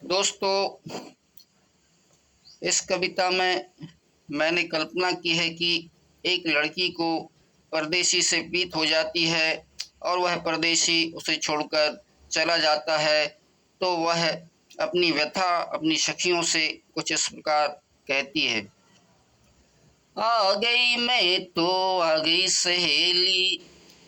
दोस्तों, इस कविता में मैंने कल्पना की है कि एक लड़की को परदेसी से प्रीत हो जाती है और वह परदेसी उसे छोड़कर चला जाता है। तो वह अपनी व्यथा अपनी सखियों से कुछ इस प्रकार कहती है। आ गई मैं तो आ गई सहेली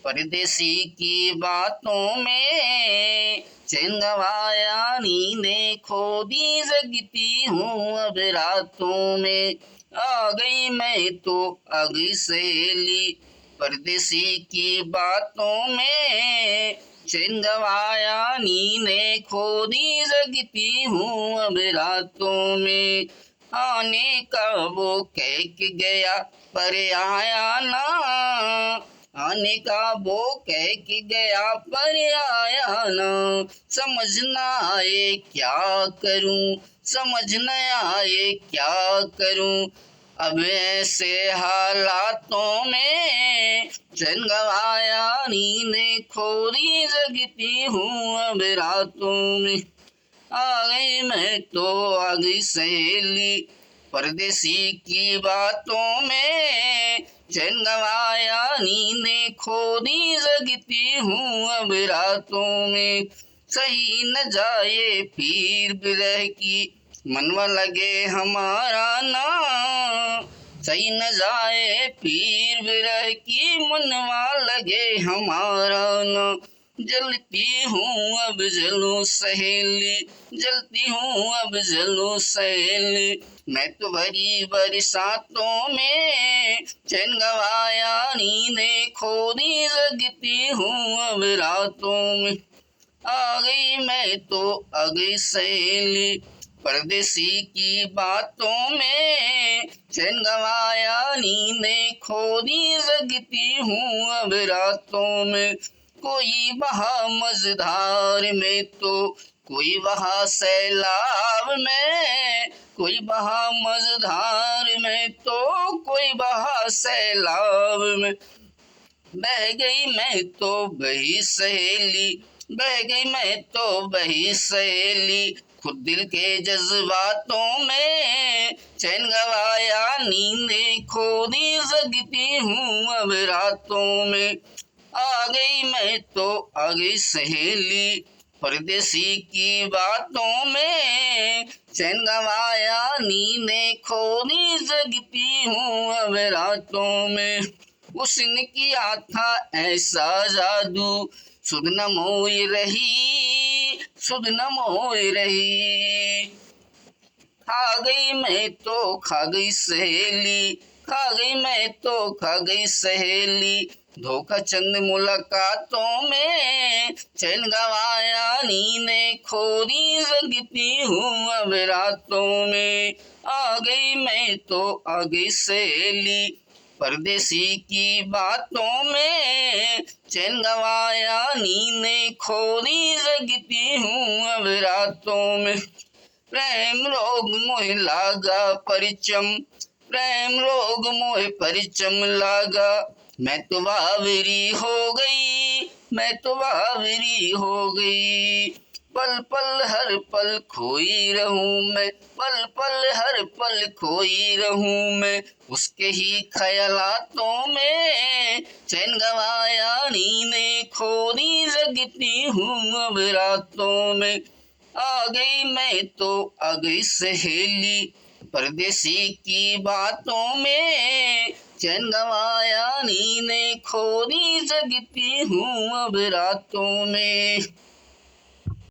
परदेसी की बातों में, चैन गंवाया नींदें खो दी जगती हूँ अब रातों में। आ गई मैं तो आ गई सहेली परदेसी की बातों में, चैन गंवाया नींदें खो दी जगती हूँ अब रातों में। आने का वो कह के गया पर आया ना, आने का वो कह के गया पर आया ना। समझ न आए क्या करूं, समझ न आए क्या करूं, अब ऐसे हालातों में चैन गंवाया नींदें खो दी जगती हूँ अब रातों में। आ गई मैं तो आ गई सहेली परदेसी की बातों में, चैन गंवाया नींदें खो दी जगती हूँ अब रातों में। सही न जाए पीर बिरह की मनवा लगे हमारा ना, सही न जाए पीर बिरह की मनवा लगे हमारा ना। जलती हूँ अब जलूं सहेली, जलती हूँ अब जलूं सहेली, मैं तो भरी बरसातों में चैन गंवाया नींदें खो दी जगती हूँ अब रातों में। आ गई मैं तो आ गई सहेली परदेसी की बातों में, चैन गंवाया नींदें खो दी जगती हूँ अब रातों में। कोई बहा मझधार में तो कोई बहा सैलाब में, कोई बहा मझधार में तो कोई बहा सैलाब में। बह गई मैं तो बही सहेली, बह गई मैं तो बही सहेली, खुद दिल के जज्बातों में चैन गंवाया नींदें खो दी जगती हूँ अब रातों में। आ गई मैं तो आ गई सहेली परदेसी की बातों में, चैन गंवाया नींदें खो दी जगती हूँ अब रातों में। उसने किया था ऐसा जादू सुध न मोई रही, सुध न मोई रही। खा गई मैं तो खा गई सहेली, खा गई मैं तो खा गई सहेली, धोखा चंद मुलाकातों में चैन गंवाया नींदें खो दी जगती हूँ अब रातों में। आ गई मैं तो आ गई सहेली परदेसी की बातों में, चैन गंवाया नींदें खो दी जगती हूँ अब रातों में। प्रेम रोग मोह लागा परिचम, प्रेम रोग मोह परिचम लागा, मैं तो बावरी हो गई, मैं तो बावरी हो गई। पल पल हर पल खोई रहूं मैं, पल पल हर पल खोई रहूं मैं, उसके ही ख्यालातों में चैन गंवाया नींदें खो दी जगती हूँ अब रातों में। आ गई मैं तो आ गई सहेली परदेसी की बातों में, चैन गंवाया नींदें खो दी जगती हूँ अब रातों में।